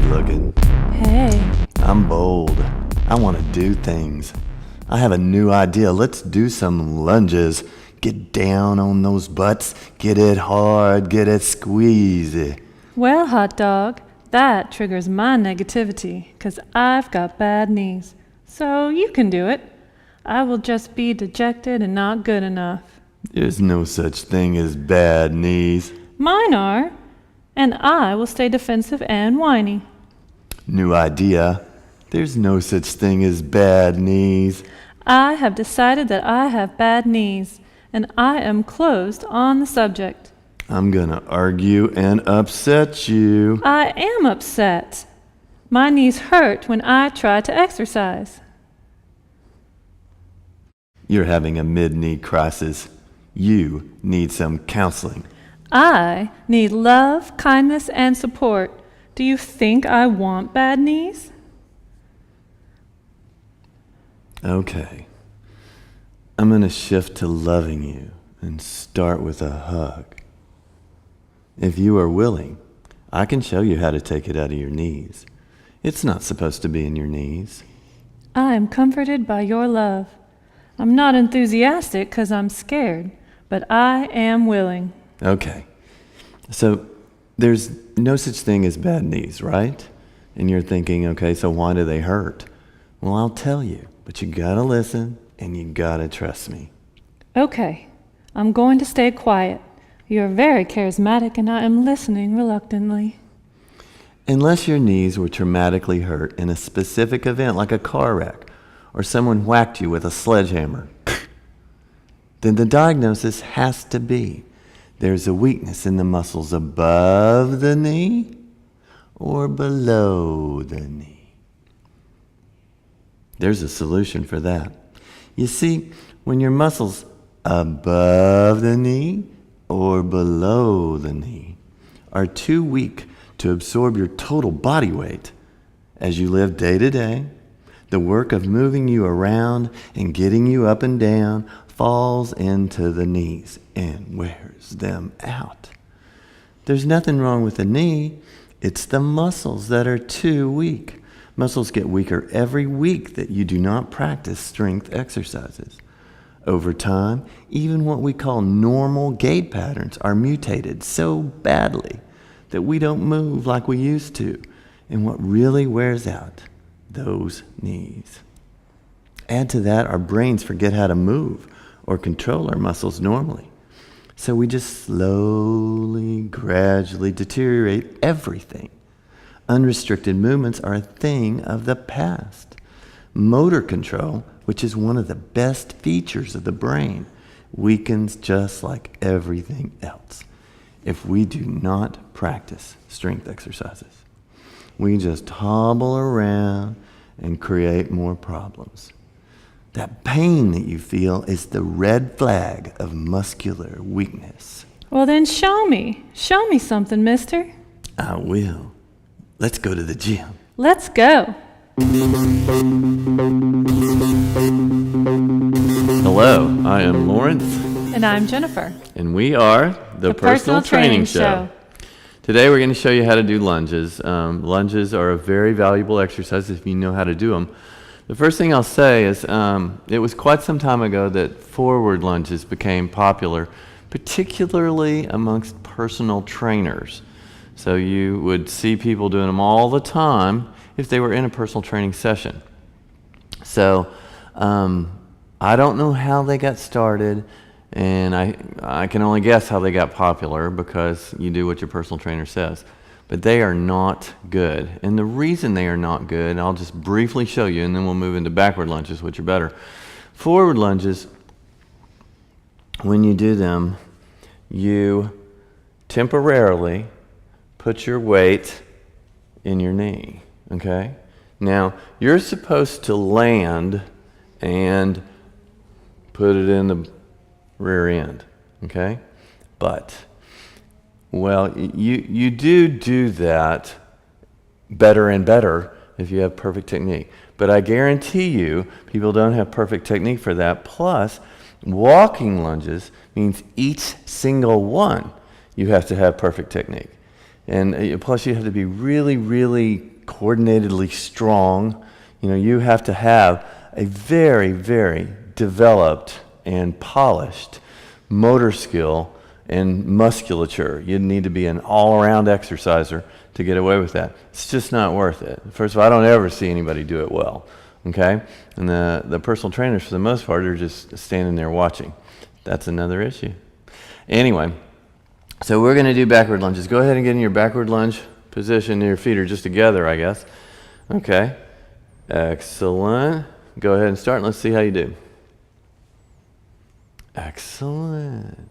good looking. Hey. I'm bold. I want to do things. I have a new idea. Let's do some lunges. Get down on those butts. Get it hard. Get it squeezy. Well, hot dog, that triggers my negativity, 'cause I've got bad knees. So you can do it. I will just be dejected and not good enough. There's no such thing as bad knees. Mine are. And I will stay defensive and whiny. New idea. There's no such thing as bad knees. I have decided that I have bad knees, and I am closed on the subject. I'm gonna argue and upset you. I am upset. My knees hurt when I try to exercise. You're having a mid-knee crisis. You need some counseling. I need love, kindness, and support. Do you think I want bad knees? Okay. I'm gonna shift to loving you and start with a hug. If you are willing, I can show you how to take it out of your knees. It's not supposed to be in your knees. I am comforted by your love. I'm not enthusiastic 'cause I'm scared, but I am willing. Okay. So there's no such thing as bad knees, right? And you're thinking, okay, so why do they hurt? Well, I'll tell you, but you gotta listen and you gotta trust me. Okay, I'm going to stay quiet. You're very charismatic and I am listening reluctantly. Unless your knees were traumatically hurt in a specific event like a car wreck or someone whacked you with a sledgehammer, then the diagnosis has to be there's a weakness in the muscles above the knee or below the knee. There's a solution for that. You see, when your muscles above the knee or below the knee are too weak to absorb your total body weight as you live day to day, the work of moving you around and getting you up and down falls into the knees and wears them out. There's nothing wrong with the knee. It's the muscles that are too weak. Muscles get weaker every week that you do not practice strength exercises. Over time, even what we call normal gait patterns are mutated so badly that we don't move like we used to. And what really wears out those knees. Add to that, our brains forget how to move or control our muscles normally. So we just slowly, gradually deteriorate everything. Unrestricted movements are a thing of the past. Motor control, which is one of the best features of the brain, weakens just like everything else if we do not practice strength exercises. We just hobble around and create more problems. That pain that you feel is the red flag of muscular weakness. Well then show me. Show me something, mister. I will. Let's go to the gym. Let's go. Hello, I am Lawrence. And I'm Jennifer. And we are the Personal Training Show. Today we're going to show you how to do lunges. Lunges are a very valuable exercise if you know how to do them. The first thing I'll say is it was quite some time ago that forward lunges became popular, particularly amongst personal trainers. So you would see people doing them all the time if they were in a personal training session. So I don't know how they got started, and I can only guess how they got popular because you do what your personal trainer says. But they are not good. And the reason they are not good, I'll just briefly show you, and then we'll move into backward lunges, which are better. Forward lunges, when you do them, you temporarily put your weight in your knee, okay? Now, you're supposed to land and put it in the rear end, okay? But, well, you do that better and better if you have perfect technique. But I guarantee you, people don't have perfect technique for that. Plus, walking lunges means each single one you have to have perfect technique. And plus, you have to be really, really coordinatedly strong. You know, you have to have a very, very developed and polished motor skill and musculature. You need to be an all-around exerciser to get away with that. It's just not worth it. First of all, I don't ever see anybody do it well, okay? And the personal trainers, for the most part, are just standing there watching. That's another issue. Anyway, so we're going to do backward lunges. Go ahead and get in your backward lunge position. Your feet are just together, I guess. Okay. Excellent. Go ahead and start. Let's see how you do. Excellent.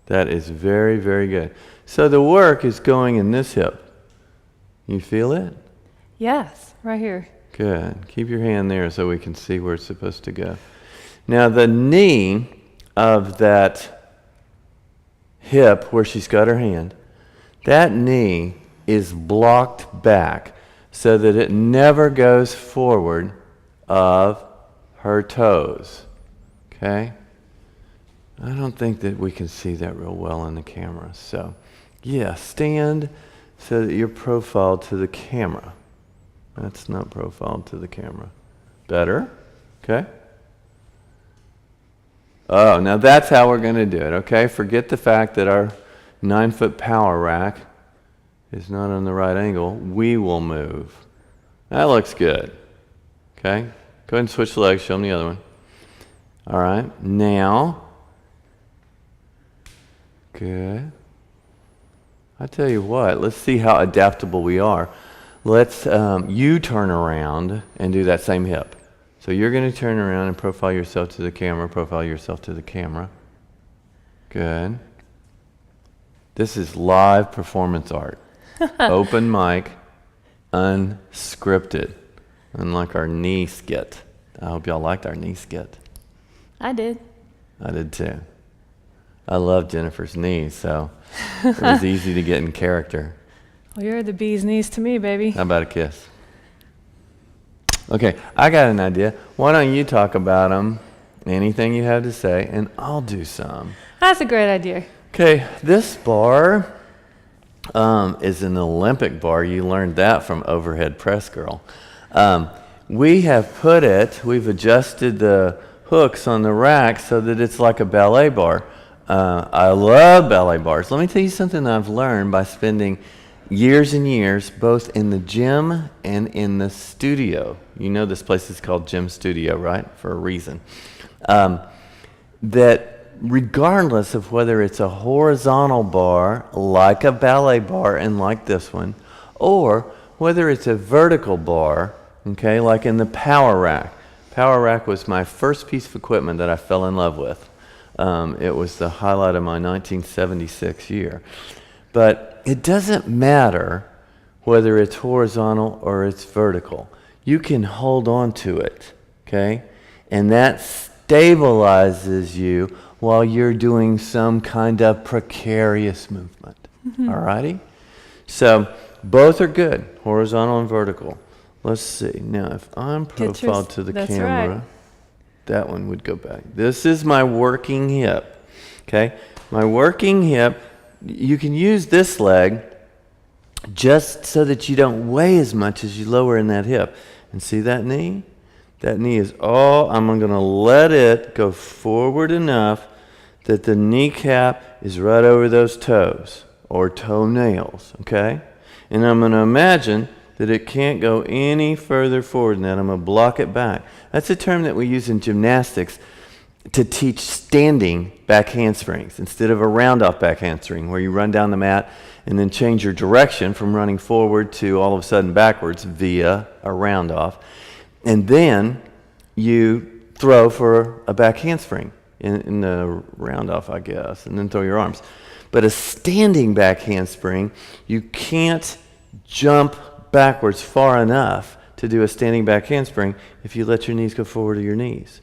That is very, very good. So the work is going in this hip. You feel it? Yes, right here. Good. Keep your hand there so we can see where it's supposed to go. Now the knee of that hip where she's got her hand, that knee is blocked back so that it never goes forward of her toes. Okay? I don't think that we can see that real well in the camera. So, yeah, stand so that you're profiled to the camera. That's not profiled to the camera. Better? Okay? Oh, now that's how we're going to do it, okay? Forget the fact that our 9-foot power rack is not on the right angle. We will move. That looks good. Okay? Go ahead and switch legs. Show them the other one. All right. Now. Good. I tell you what, let's see how adaptable we are. Let's, you turn around and do that same hip. So you're going to turn around and profile yourself to the camera, profile yourself to the camera. Good. This is live performance art. Open mic, unscripted, unlike our knee skit. I hope y'all liked our knee skit. I did. I did too. I love Jennifer's knees, so it was easy to get in character. Well, you're the bee's knees to me, baby. How about a kiss? Okay, I got an idea. Why don't you talk about them, anything you have to say, and I'll do some. That's a great idea. Okay, this bar is an Olympic bar. You learned that from Overhead Press Girl. We've adjusted the hooks on the rack so that it's like a ballet bar. I love ballet bars. Let me tell you something that I've learned by spending years and years both in the gym and in the studio. You know this place is called Gym Studio, right? For a reason. That regardless of whether it's a horizontal bar like a ballet bar and like this one, or whether it's a vertical bar, okay, like in the power rack. Power rack was my first piece of equipment that I fell in love with. It was the highlight of my 1976 year. But it doesn't matter whether it's horizontal or it's vertical. You can hold on to it, okay? And that stabilizes you while you're doing some kind of precarious movement. All righty? So both are good, horizontal and vertical. Let's see. Now, if I'm profiled to the camera, right. That one would go back. This is my working hip, okay? My working hip, you can use this leg just so that you don't weigh as much as you lower in that hip. And see that knee? That knee is I'm going to let it go forward enough that the kneecap is right over those toes or toenails, okay? And I'm going to imagine that it can't go any further forward than that. I'm going to block it back. That's a term that we use in gymnastics to teach standing back handsprings instead of a round-off back handspring where you run down the mat and then change your direction from running forward to all of a sudden backwards via a round-off. And then you throw for a back handspring in the round-off, I guess, and then throw your arms. But a standing back handspring, you can't jump backwards far enough to do a standing back handspring if you let your knees go forward to your knees.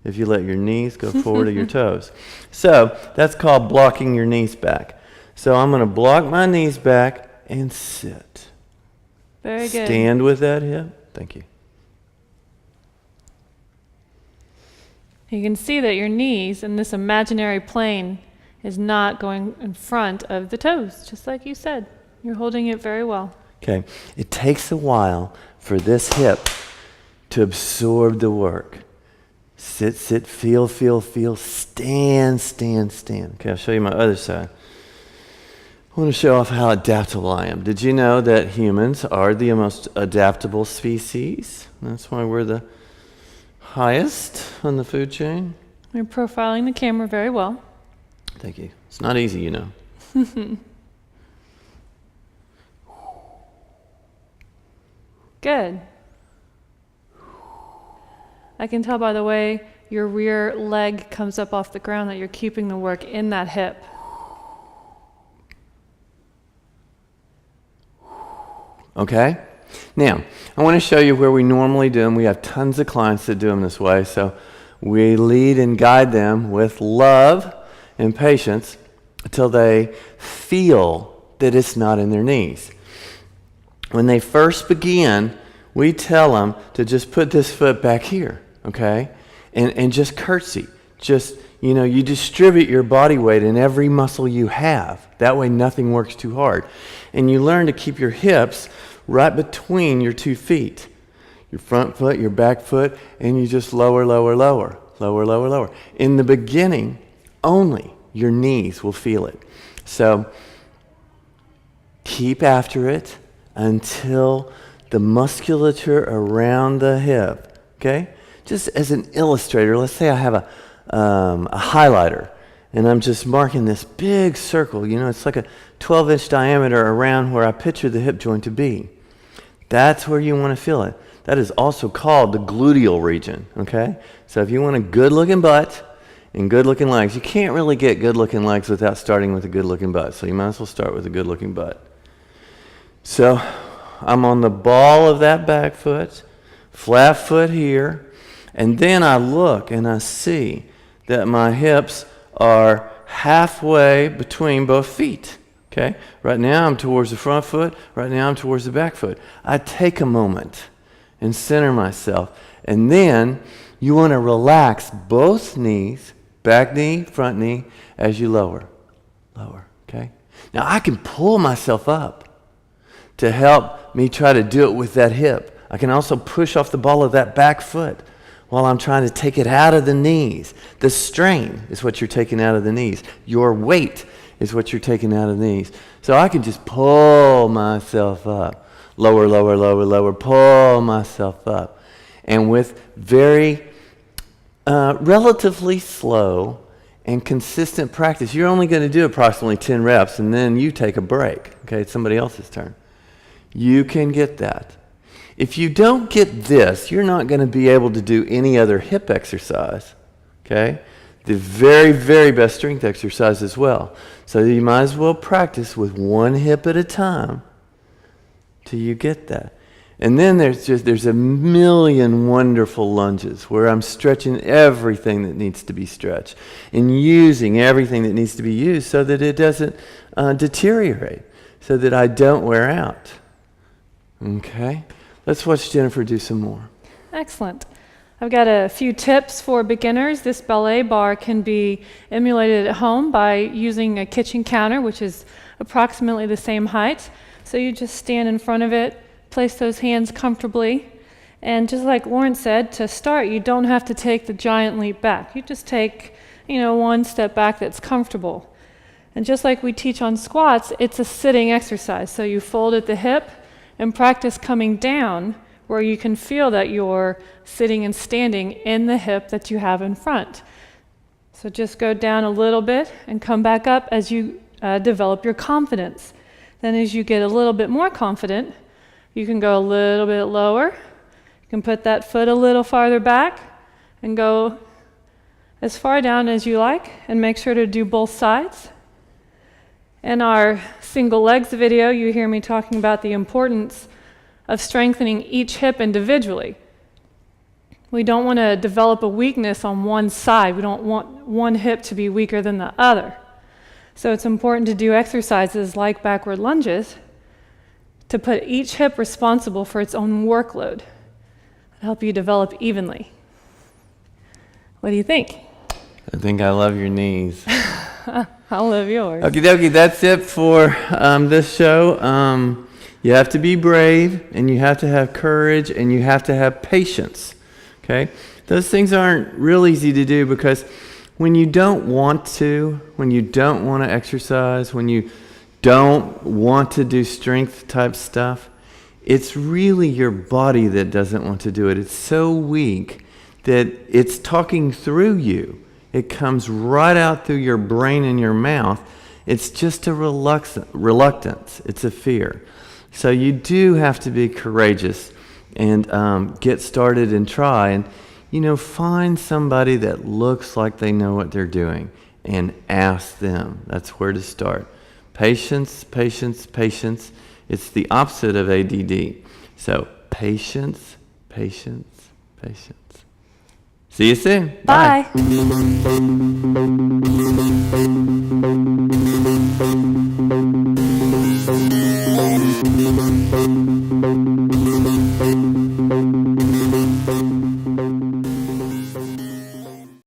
If you let your knees go forward to your toes. So that's called blocking your knees back. So I'm going to block my knees back and sit. Very good. Stand with that hip. Thank you. You can see that your knees in this imaginary plane is not going in front of the toes, just like you said. You're holding it very well. Okay? It takes a while for this hip to absorb the work. Sit, sit, feel, feel, feel, stand, stand, stand. Okay, I'll show you my other side. I want to show off how adaptable I am. Did you know that humans are the most adaptable species? That's why we're the highest on the food chain. You're profiling the camera very well. Thank you. It's not easy, you know. Good. I can tell by the way your rear leg comes up off the ground that you're keeping the work in that hip. Okay? Now, I want to show you where we normally do them. We have tons of clients that do them this way, so we lead and guide them with love and patience until they feel that it's not in their knees. When they first begin, we tell them to just put this foot back here, okay? And just curtsy. Just, you distribute your body weight in every muscle you have. That way nothing works too hard. And you learn to keep your hips right between your 2 feet. Your front foot, your back foot, and you just lower, lower, lower. Lower, lower, lower. In the beginning, only your knees will feel it. So keep after it until the musculature around the hip, okay? Just as an illustrator, let's say I have a highlighter, and I'm just marking this big circle. It's like a 12-inch diameter around where I picture the hip joint to be. That's where you want to feel it. That is also called the gluteal region, okay? So if you want a good-looking butt and good-looking legs, you can't really get good-looking legs without starting with a good-looking butt, so you might as well start with a good-looking butt. So I'm on the ball of that back foot, flat foot here, and then I look and I see that my hips are halfway between both feet. Okay? Right now I'm towards the front foot, right now I'm towards the back foot. I take a moment and center myself, and then you want to relax both knees, back knee, front knee, as you lower. Lower, okay? Now I can pull myself up to help me try to do it with that hip. I can also push off the ball of that back foot while I'm trying to take it out of the knees. The strain is what you're taking out of the knees. Your weight is what you're taking out of the knees. So I can just pull myself up. Lower, lower, lower, lower, pull myself up. And with very relatively slow and consistent practice, you're only going to do approximately 10 reps, and then you take a break. Okay, it's somebody else's turn. You can get that. If you don't get this, you're not going to be able to do any other hip exercise. Okay? The very, very best strength exercise as well. So you might as well practice with one hip at a time till you get that. And then there's a million wonderful lunges where I'm stretching everything that needs to be stretched and using everything that needs to be used so that it doesn't deteriorate, so that I don't wear out. Okay? Let's watch Jennifer do some more. Excellent. I've got a few tips for beginners. This ballet bar can be emulated at home by using a kitchen counter, which is approximately the same height. So you just stand in front of it, place those hands comfortably, and just like Lauren said, to start, you don't have to take the giant leap back. You just take, one step back that's comfortable. And just like we teach on squats, it's a sitting exercise. So you fold at the hip and practice coming down where you can feel that you're sitting and standing in the hip that you have in front. So just go down a little bit and come back up as you develop your confidence. Then as you get a little bit more confident, you can go a little bit lower. You can put that foot a little farther back and go as far down as you like, and make sure to do both sides. In our single legs video, you hear me talking about the importance of strengthening each hip individually. We don't want to develop a weakness on one side. We don't want one hip to be weaker than the other. So it's important to do exercises like backward lunges to put each hip responsible for its own workload and help you develop evenly. What do you think? I think I love your knees. I love yours. Okie dokie, that's it for this show. You have to be brave, and you have to have courage, and you have to have patience. Okay? Those things aren't real easy to do because when you don't want to, when you don't want to exercise, when you don't want to do strength type stuff, it's really your body that doesn't want to do it. It's so weak that it's talking through you. It comes right out through your brain and your mouth. It's just a reluctance. It's a fear. So you do have to be courageous and get started and try. And, find somebody that looks like they know what they're doing and ask them. That's where to start. Patience, patience, patience. It's the opposite of ADD. So patience, patience, patience. See you soon. Bye.